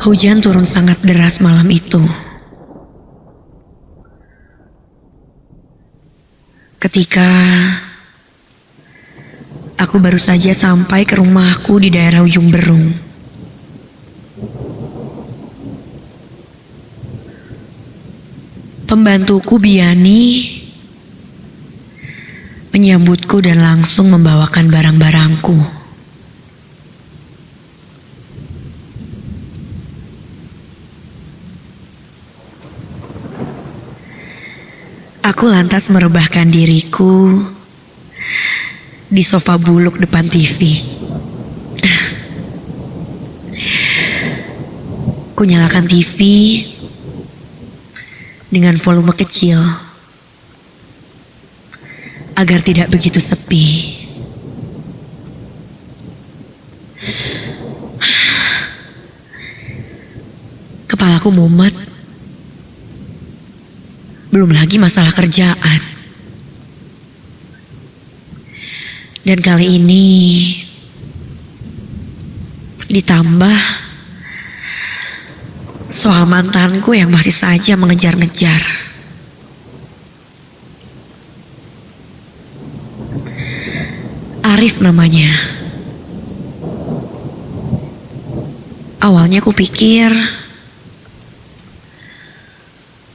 Hujan turun sangat deras malam itu. Ketika aku baru saja sampai ke rumahku di daerah Ujung Berung. Pembantuku Biani menyambutku dan langsung membawakan barang-barangku. Aku lantas merebahkan diriku di sofa buluk depan TV. Ku nyalakan TV dengan volume kecil agar tidak begitu sepi. Kepalaku mumet. Belum lagi masalah kerjaan. Dan kali ini ditambah soal mantanku yang masih saja mengejar-ngejar. Arif namanya. Awalnya aku pikir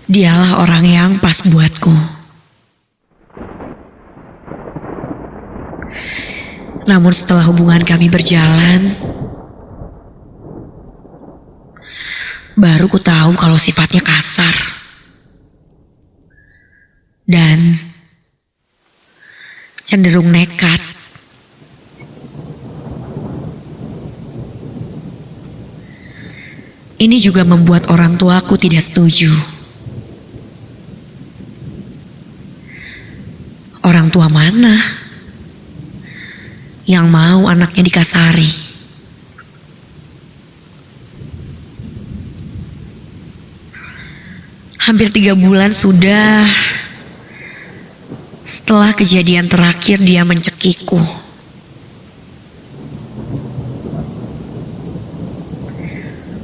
dialah orang yang pas buatku. Namun setelah hubungan kami berjalan, baru ku tahu kalau sifatnya kasar. Dan cenderung nekat. Ini juga membuat orang tuaku tidak setuju. Orang tua mana yang mau anaknya dikasari? Hampir 3 bulan sudah setelah kejadian terakhir dia mencekikku.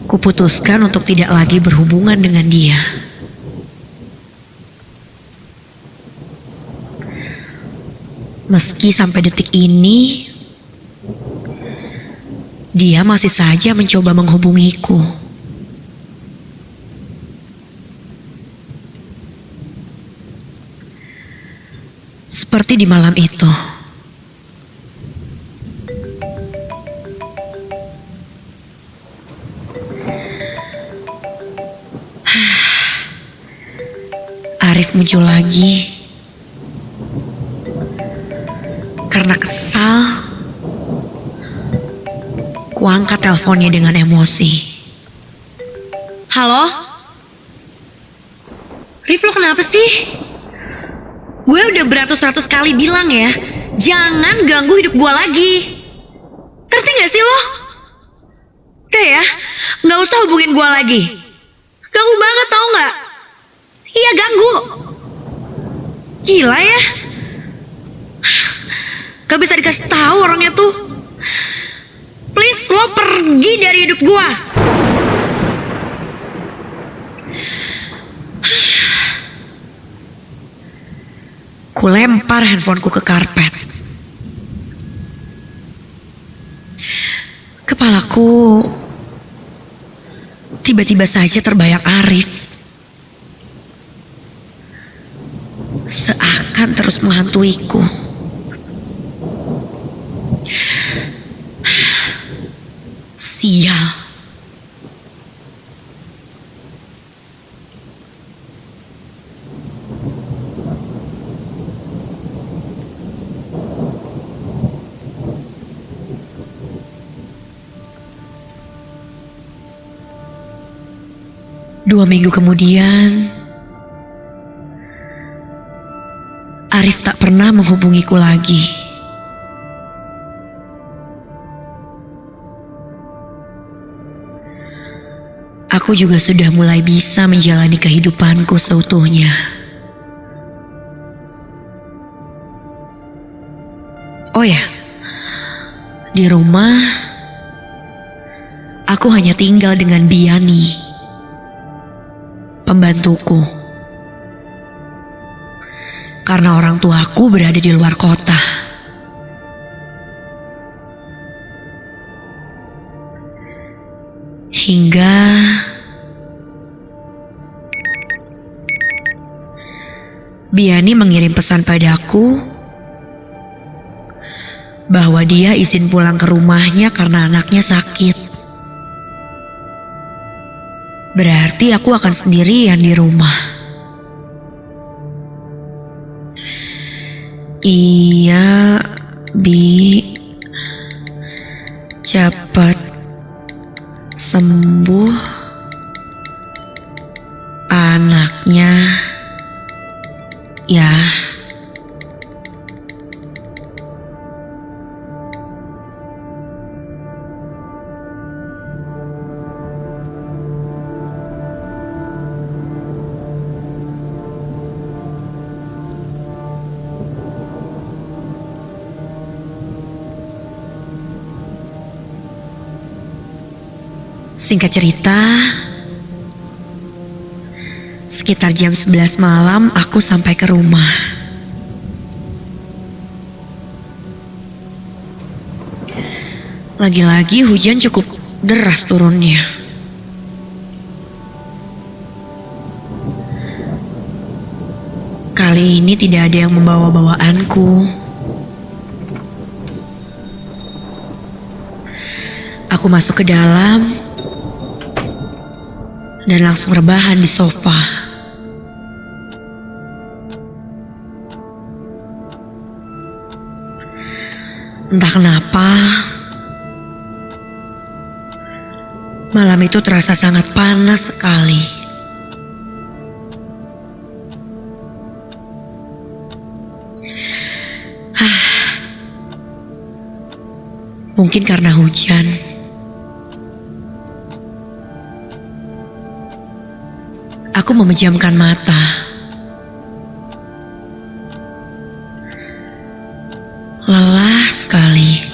Kuputuskan untuk tidak lagi berhubungan dengan dia. Meski sampai detik ini, dia masih saja mencoba menghubungiku. Seperti di malam itu. Arif muncul lagi. Karena kesal, kuangkat teleponnya dengan emosi. Halo? Rif, lo kenapa sih? Gue udah beratus-ratus kali bilang ya, jangan ganggu hidup gue lagi. Ngerti gak sih lo? Udah ya, gak usah hubungin gue lagi. Ganggu banget tau gak? Iya ganggu. Gila ya. Gak bisa dikasih tahu orangnya tuh. Please lo pergi dari hidup gua. Ku lempar handphoneku ke karpet. Kepalaku tiba-tiba saja terbayang Arif. Seakan terus menghantuiku. Sial. Dua minggu kemudian, Arif tak pernah menghubungiku lagi. Aku juga sudah mulai bisa menjalani kehidupanku seutuhnya. Oh ya, di rumah aku hanya tinggal dengan Biani, pembantuku. Karena orang tuaku berada di luar kota. Hingga Biani mengirim pesan padaku bahwa dia izin pulang ke rumahnya karena anaknya sakit. Berarti aku akan sendirian di rumah. Iya, Bi, cepat sembuh anaknya ya. Singkat cerita, sekitar jam 11 malam aku sampai ke rumah. Lagi-lagi hujan cukup deras turunnya. Kali ini tidak ada yang membawa bawaanku. Aku masuk ke dalam dan langsung rebahan di sofa. Entah kenapa, malam itu terasa sangat panas sekali. Mungkin karena hujan. Aku memejamkan mata. Lelah sekali.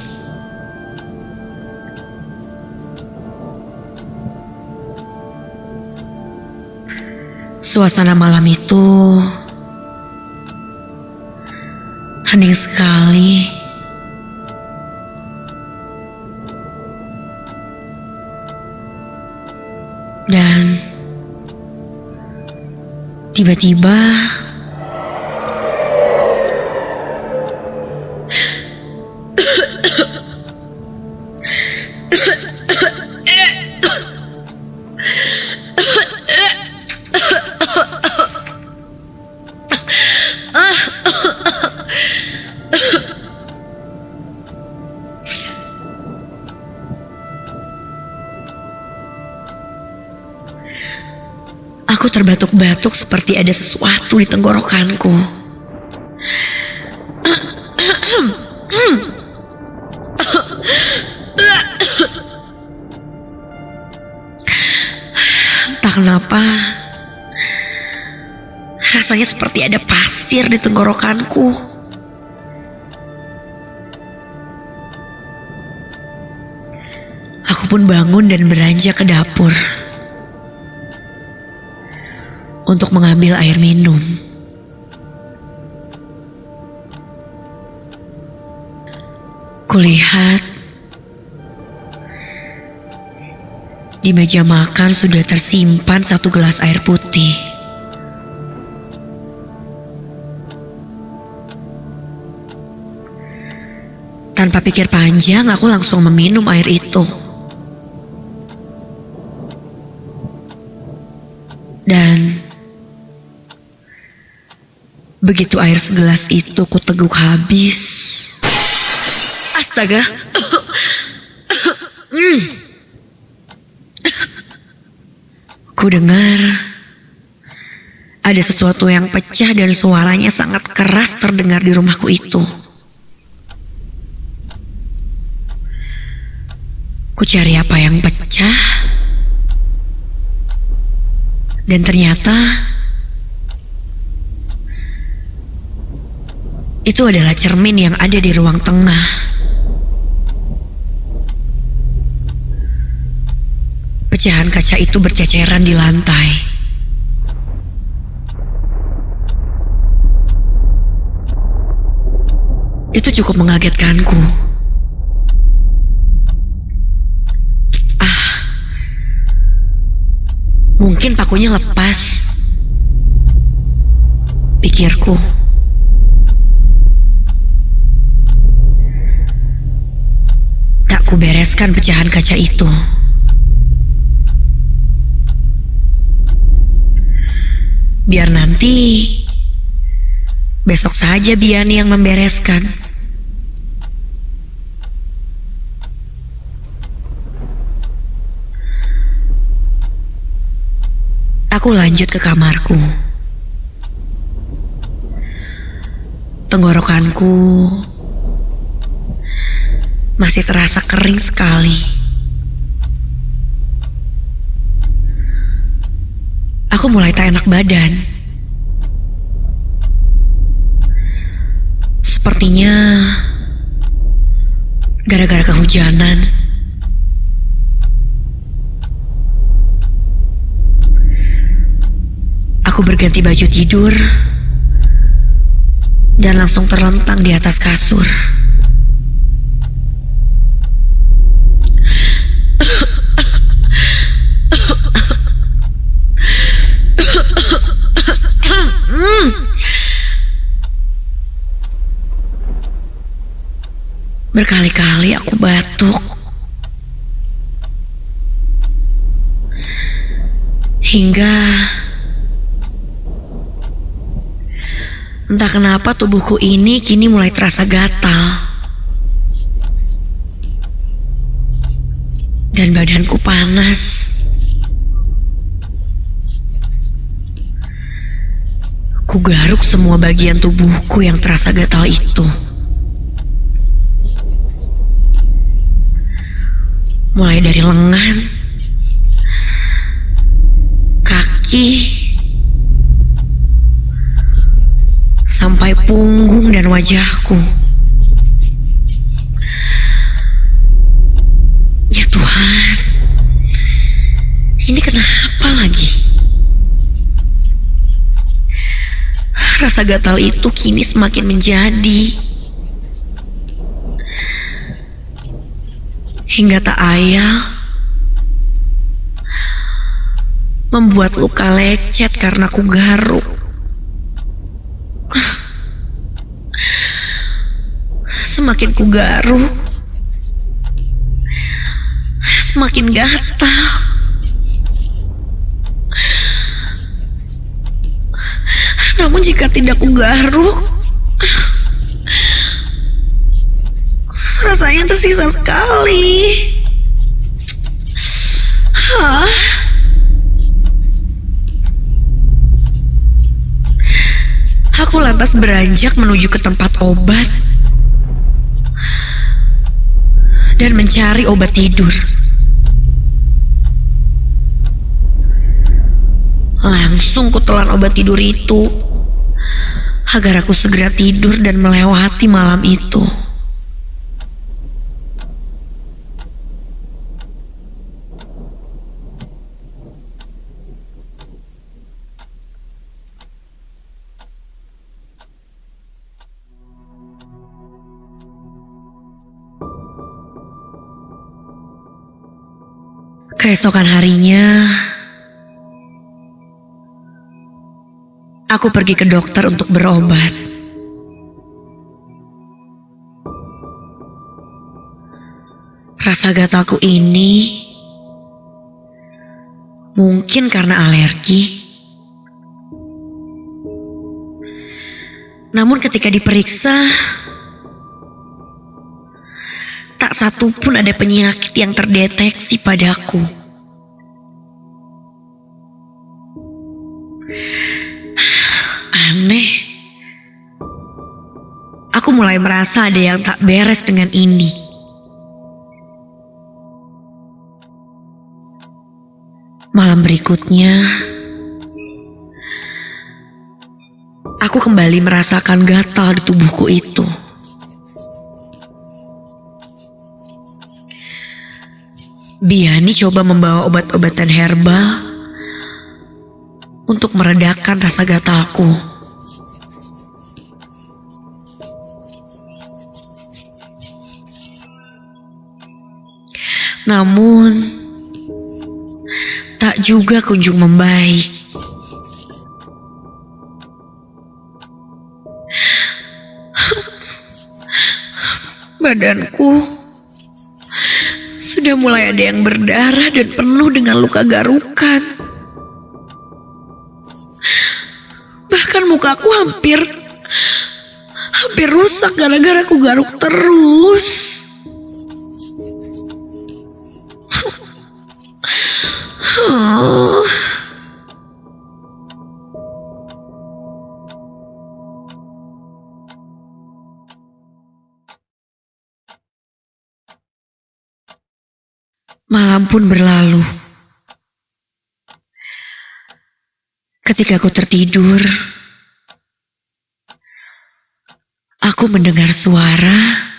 Suasana malam itu hening sekali. Dan tiba-tiba aku terbatuk-batuk seperti ada sesuatu di tenggorokanku. Entah kenapa, rasanya seperti ada pasir di tenggorokanku. Aku pun bangun dan beranjak ke dapur untuk mengambil air minum. Kulihat di meja makan sudah tersimpan satu gelas air putih. Tanpa pikir panjang, aku langsung meminum air itu. Dan begitu air segelas itu kuteguk habis. Astaga. Ku dengar ada sesuatu yang pecah dan suaranya sangat keras terdengar di rumahku itu. Ku cari apa yang pecah. Dan ternyata itu adalah cermin yang ada di ruang tengah. Pecahan kaca itu berceceran di lantai. Itu cukup mengagetkanku. Mungkin pakunya lepas, pikirku. Tak kubereskan pecahan kaca itu. Biar nanti besok saja Biani yang membereskan. Aku lanjut ke kamarku. Tenggorokanku masih terasa kering sekali. Aku mulai tak enak badan. Sepertinya gara-gara kehujanan. Aku berganti baju tidur dan langsung terlentang di atas kasur. Berkali-kali aku batuk. Hingga entah kenapa tubuhku ini kini mulai terasa gatal. Dan badanku panas. Ku garuk semua bagian tubuhku yang terasa gatal itu. Mulai dari lengan, kaki, sampai punggung dan wajahku. Ya Tuhan, ini kenapa lagi? Rasa gatal itu kini semakin menjadi. Hingga tak ayal membuat luka lecet karena ku garuk. Semakin ku garuk, semakin gatal. Namun jika tidak ku garuk, rasanya tersisa sekali. Aku lantas beranjak menuju ke tempat obat dan mencari obat tidur. Langsung kutelan obat tidur itu agar aku segera tidur dan melewati malam itu. Keesokan harinya, aku pergi ke dokter untuk berobat. Rasa gatalku ini mungkin karena alergi. Namun ketika diperiksa, tak satu pun ada penyakit yang terdeteksi padaku. Aneh. Aku mulai merasa ada yang tak beres dengan ini. Malam berikutnya, aku kembali merasakan gatal di tubuhku itu. Biani coba membawa obat-obatan herbal untuk meredakan rasa gatalku. Namun, tak juga kunjung membaik. Badanku sudah mulai ada yang berdarah dan penuh dengan luka garukan. Bahkan mukaku hampir rusak gara-gara aku garuk terus. Malam pun berlalu. Ketika aku tertidur, aku mendengar suara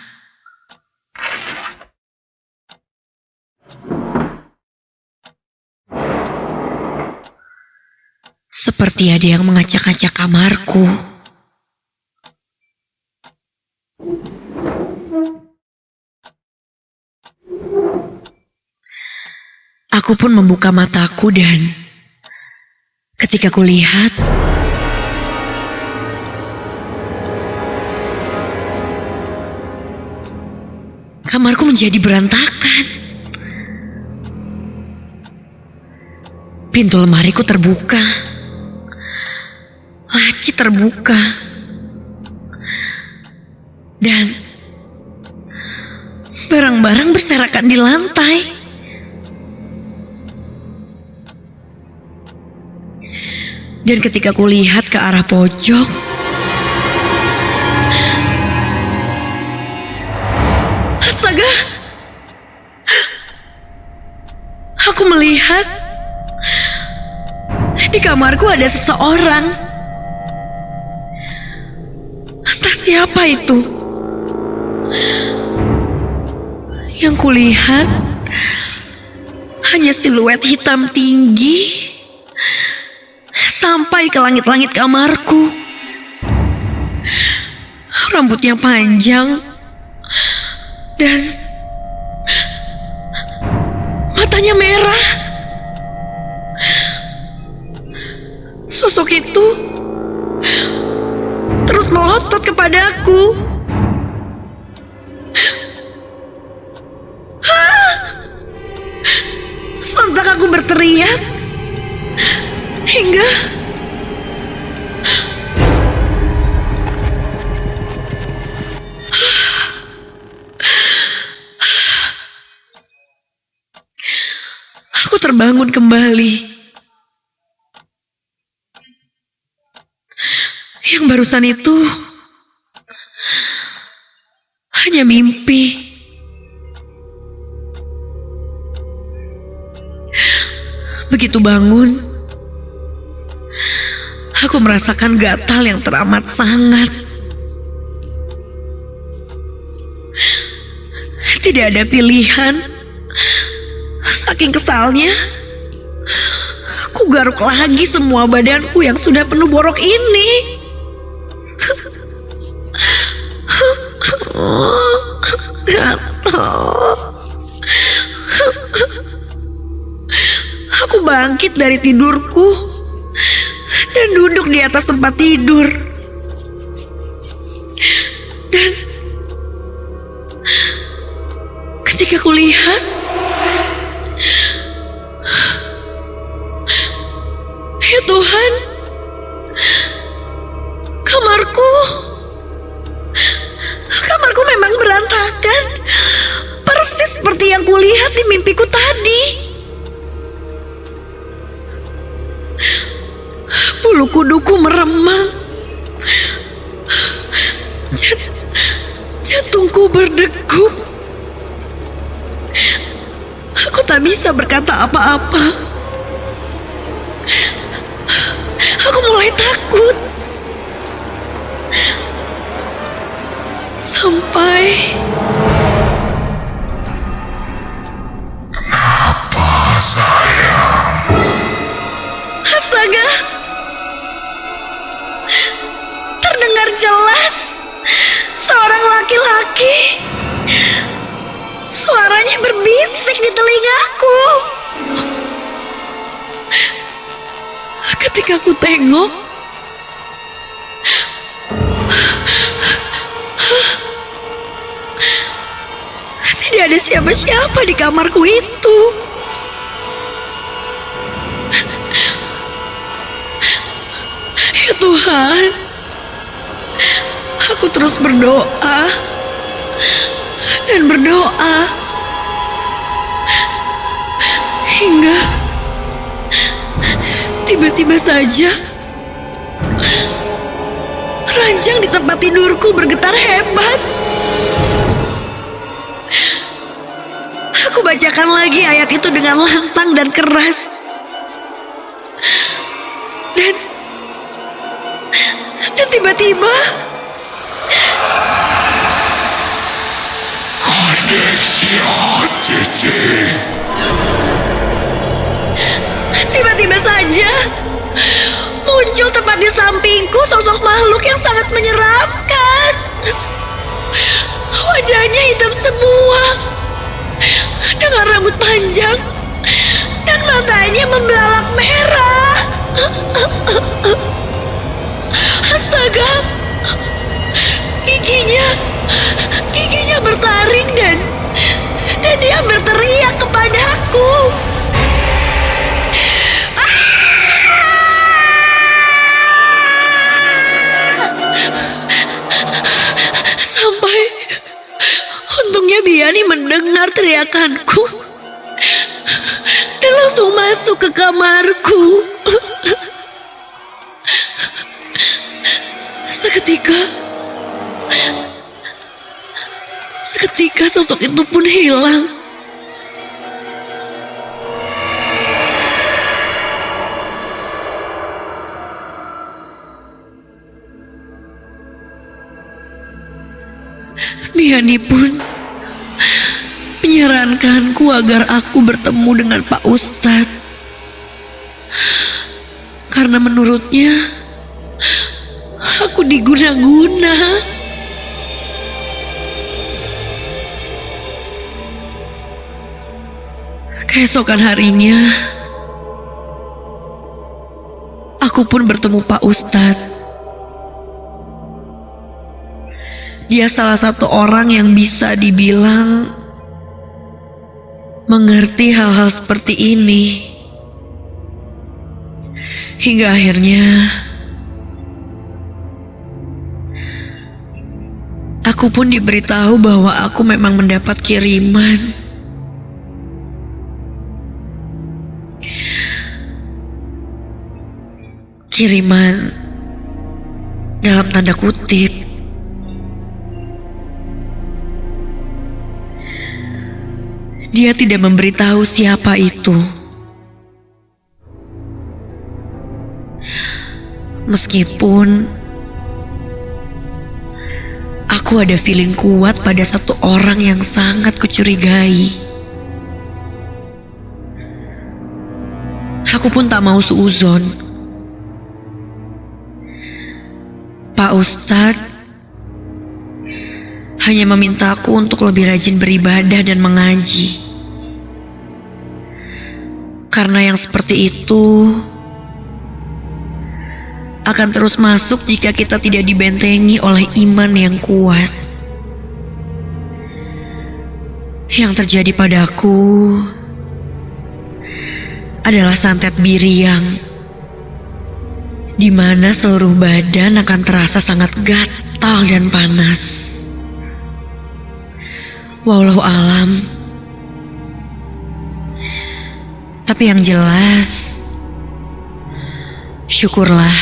seperti ada yang mengacak-acak kamarku. Aku pun membuka mataku dan ketika kulihat, kamarku menjadi berantakan. Pintu lemariku terbuka, laci terbuka, dan barang-barang berserakan di lantai. Dan ketika kulihat ke arah pojok, astaga, aku melihat di kamarku ada seseorang. Entah siapa itu. Yang kulihat hanya siluet hitam tinggi sampai ke langit-langit kamarku. Rambutnya panjang dan matanya merah. Sosok itu terus melotot kepadaku. Sontak aku berteriak hingga aku terbangun kembali. Yang barusan itu hanya mimpi. Begitu bangun, aku merasakan gatal yang teramat sangat. Tidak ada pilihan. Saking kesalnya, aku garuk lagi semua badanku yang sudah penuh borok ini. Aku bangkit dari tidurku dan duduk di atas tempat tidur. Dan ketika kulihat, ya Tuhan, kamarku memang berantakan, persis seperti yang kulihat di mimpiku tadi. Bulu kuduku meremang, jantungku berdegup. Aku tak bisa berkata apa-apa. Aku mulai takut. Sampai aku tengok, tidak ada siapa-siapa di kamarku itu. Ya Tuhan, aku terus berdoa dan berdoa hingga tiba-tiba saja ranjang di tempat tidurku bergetar hebat. Aku bacakan lagi ayat itu dengan lantang dan keras. Dan tiba-tiba tiba-tiba saja muncul tepat di sampingku sosok makhluk yang sangat menyeramkan. Wajahnya hitam semua, dengan rambut panjang dan matanya membelalak merah. Astaga, giginya bertaring dan dia berteriak kepadaku. Sampai untungnya Biani mendengar teriakanku dan langsung masuk ke kamarku. Seketika sosok itu pun hilang. Biani pun menyarankanku agar aku bertemu dengan Pak Ustadz, karena menurutnya aku diguna-guna. Keesokan harinya, aku pun bertemu Pak Ustadz. Dia salah satu orang yang bisa dibilang mengerti hal-hal seperti ini. Hingga akhirnya aku pun diberitahu bahwa aku memang mendapat kiriman. Kiriman dalam tanda kutip. Dia tidak memberitahu siapa itu. Meskipun aku ada feeling kuat pada satu orang yang sangat kucurigai. Aku pun tak mau suuzon. Pak Ustadz hanya memintaku untuk lebih rajin beribadah dan mengaji. Karena yang seperti itu akan terus masuk jika kita tidak dibentengi oleh iman yang kuat. Yang terjadi padaku adalah santet biriang, di mana seluruh badan akan terasa sangat gatal dan panas. Wallahu alam. Tapi yang jelas, syukurlah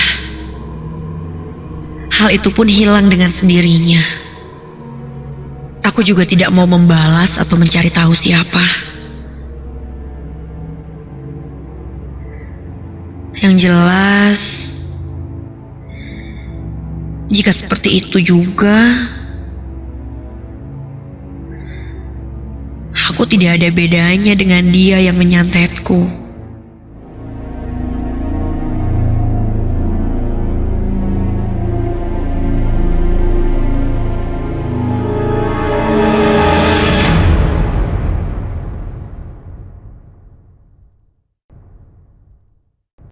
hal itu pun hilang dengan sendirinya. Aku juga tidak mau membalas atau mencari tahu siapa. Yang jelas, jika seperti itu juga, aku tidak ada bedanya dengan dia yang menyantetku.